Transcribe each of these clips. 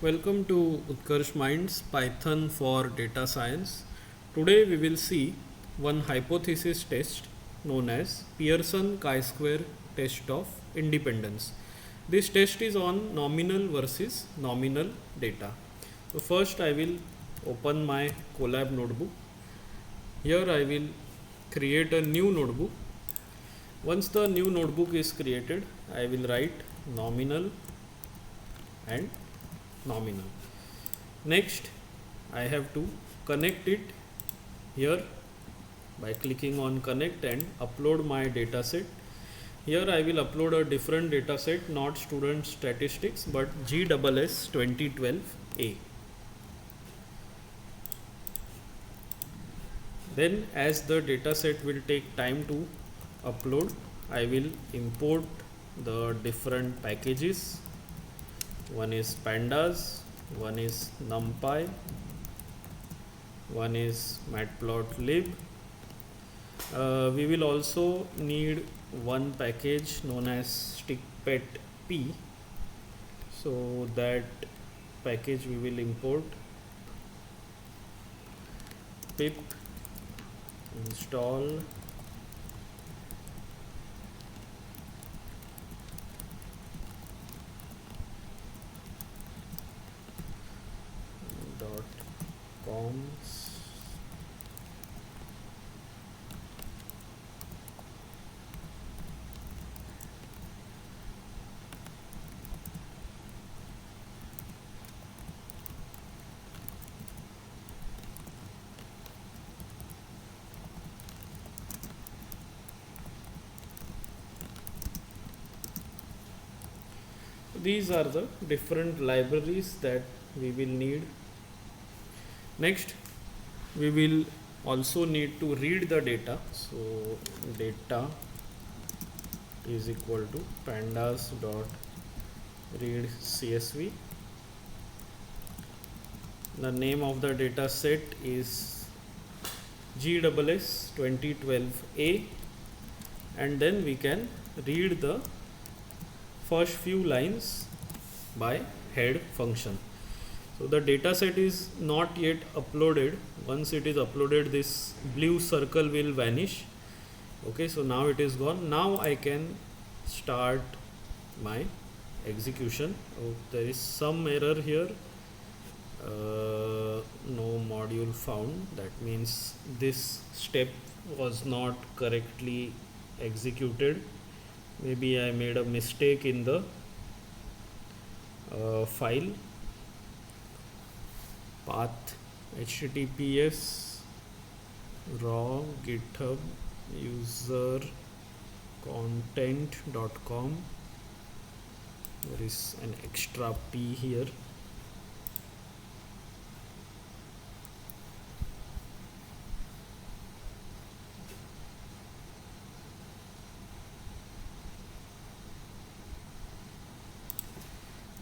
Welcome to Utkarsh Minds Python for Data Science. Today we will see one hypothesis test known as Pearson chi-square test of independence. This test is on nominal versus nominal data. So first I will open my Colab notebook. Here I will create a new notebook. Once the new notebook is created, I will write nominal and nominal. Next, I have to connect it here by clicking on connect and upload my dataset. Here I will upload a different dataset, not student statistics but GSS 2012A. Then as the dataset will take time to upload, I will import the different packages. One is pandas, one is numpy, one is matplotlib. We will also need one package known as stickpetp. So that package we will import pip install .const These are the different libraries that we will need. Next, we will also need to read the data. So data is equal to pandas dot read CSV. The name of the data set is GSS 2012A, and then we can read the first few lines by head function. So the data set is not yet uploaded. Once it is uploaded, this blue circle will vanish. Okay, so now it is gone. Now I can start my execution. Oh, there is some error here. No module found. That means this step was not correctly executed. Maybe I made a mistake in the file path https raw github user content.com. There is an extra p here.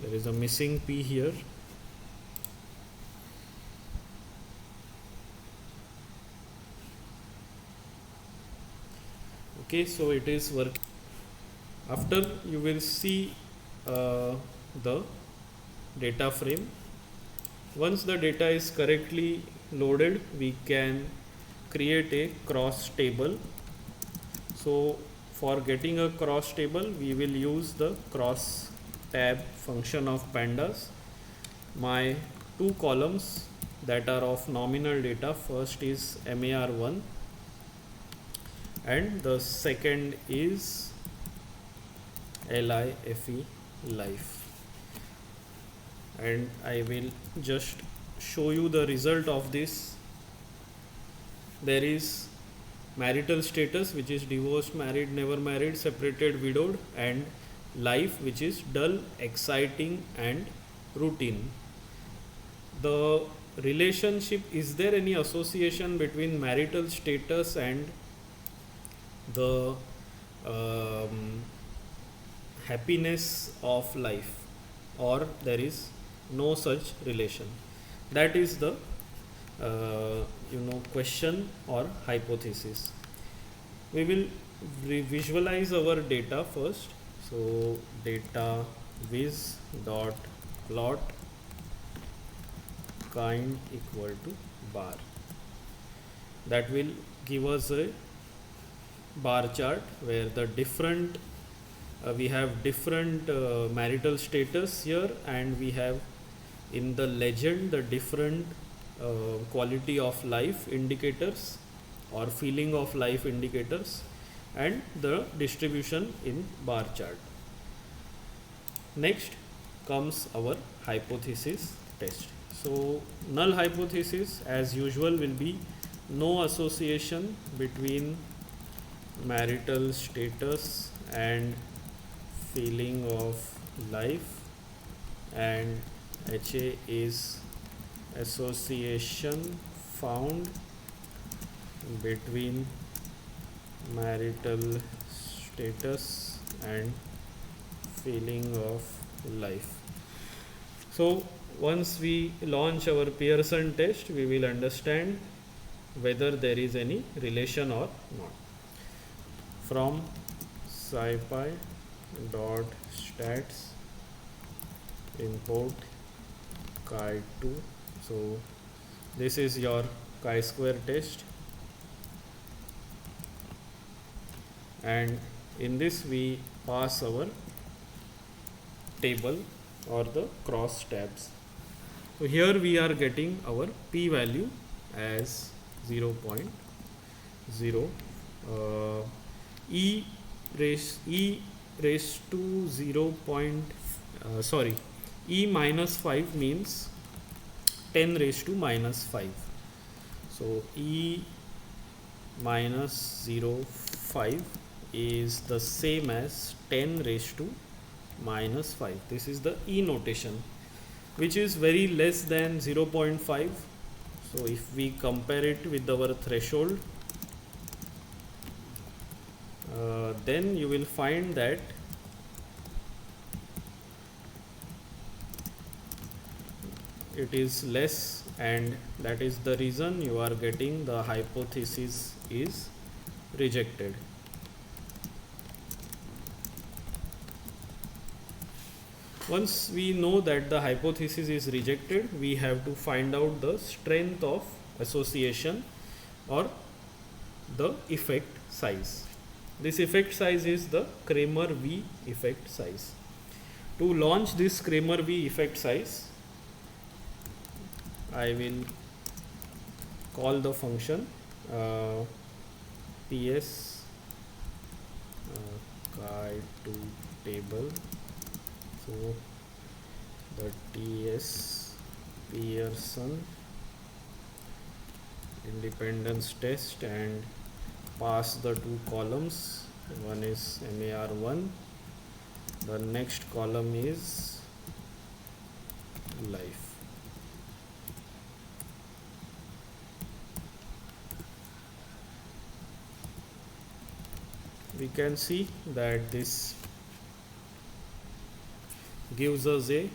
There is a missing P here. Okay, so it is working. After you will see the data frame. Once the data is correctly loaded, we can create a cross table. So for getting a cross table, we will use the cross tab function of pandas. My two columns that are of nominal data, first is MAR1 and the second is LIFE life, and I will just show you the result of this. There is marital status, which is divorced, married, never married, separated, widowed, and life, which is dull, exciting, and routine. The relationship, is there any association between marital status and the happiness of life, or there is no such relation? That is the question or hypothesis. We will visualize our data first. So data viz dot plot kind equal to bar. That will give us a bar chart where the different we have different marital status here, and we have in the legend the different quality of life indicators or feeling of life indicators and the distribution in bar chart. Next comes our hypothesis test. So null hypothesis as usual will be no association between marital status and feeling of life, and HA is association found between marital status and feeling of life. So once we launch our Pearson test, we will understand whether there is any relation or not. From scipy dot stats import chi2. So this is your chi-square test, and in this we pass our table or the cross tabs. So here we are getting our p value as 0.0. E raised to 0. E minus 5 means 10 raised to minus 5. So E minus 0.5 is the same as 10 raised to minus 5. This is the E notation, which is very less than 0.5. So if we compare it with our threshold, then you will find that it is less, and that is the reason you are getting the hypothesis is rejected. Once we know that the hypothesis is rejected, we have to find out the strength of association or the effect size. This effect size is the Cramér V effect size. To launch this Cramér V effect size, I will call the function ps chi2 table. So the ts Pearson independence test, and pass the two columns. One is MAR1, the next column is life. We can see that this gives us a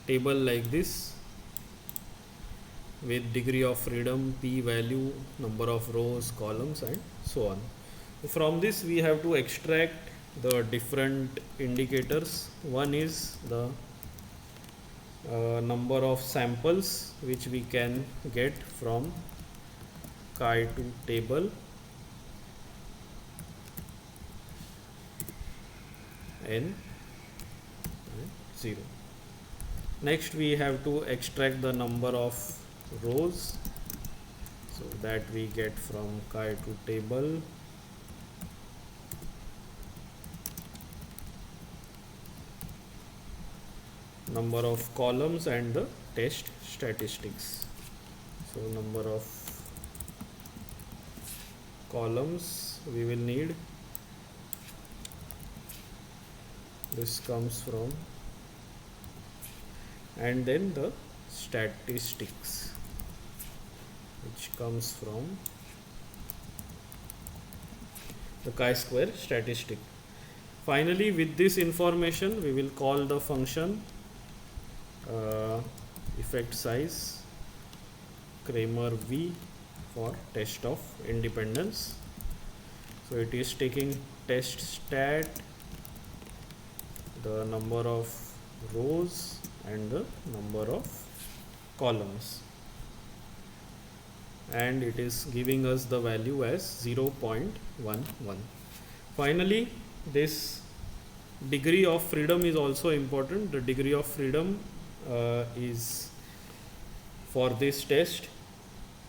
table like this with degree of freedom, p value, number of rows, columns, and so on. From this we have to extract the different indicators. One is the number of samples which we can get from chi2 table, n 0. Next we have to extract the number of rows, so that we get from chi2 table number of columns and the test statistics. So number of columns we will need, this comes from, and then the statistics which comes from the chi-square statistic. Finally, with this information we will call the function effect size Cramér V for test of independence. So it is taking test stat, the number of rows and the number of columns, and it is giving us the value as 0.11. Finally, this degree of freedom is also important. The degree of freedom is for this test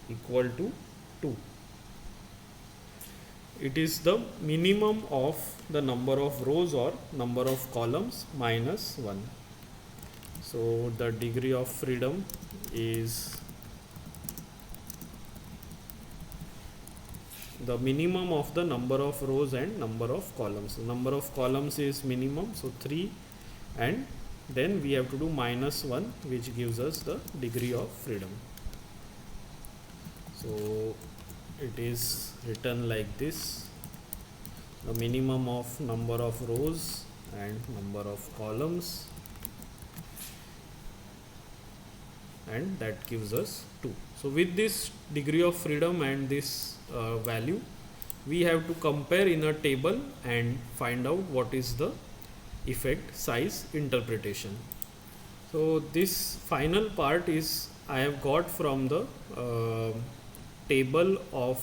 equal to 2. It is the minimum of the number of rows or number of columns minus 1. So the degree of freedom is the minimum of the number of rows and number of columns. The number of columns is minimum, so 3, and then we have to do minus 1, which gives us the degree of freedom. So it is written like this: the minimum of number of rows and number of columns, and that gives us 2. So with this degree of freedom and this value, we have to compare in a table and find out what is the effect size interpretation. So this final part is I have got from the table of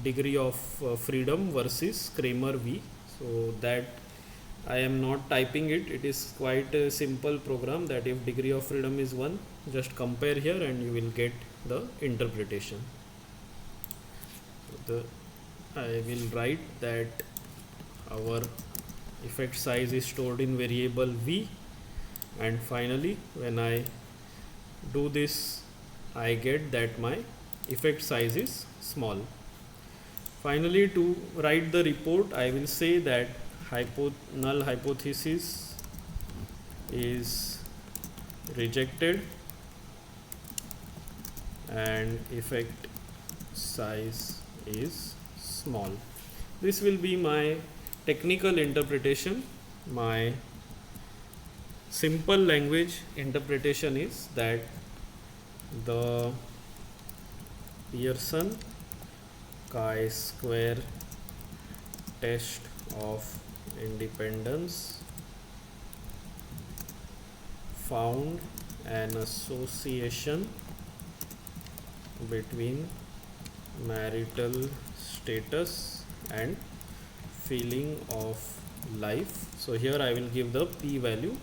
degree of freedom versus Cramér V. So that I am not typing it. It is quite a simple program that if degree of freedom is 1, just compare here and you will get the interpretation. So I will write that our effect size is stored in variable V, and finally when I do this, I get that my effect size is small. Finally, to write the report, I will say that null hypothesis is rejected and effect size is small. This will be my technical interpretation. My simple language interpretation is that the Pearson chi-square test of independence found an association between marital status and feeling of life. So here I will give the p value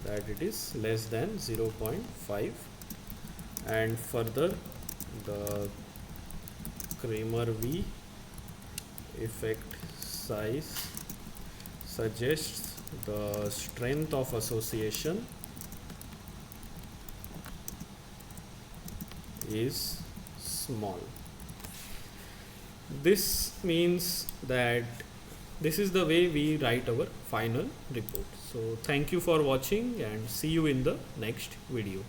that it is less than 0.5, and further the Cramér V effect size suggests the strength of association is small. This means that this is the way we write our final report. So thank you for watching and see you in the next video.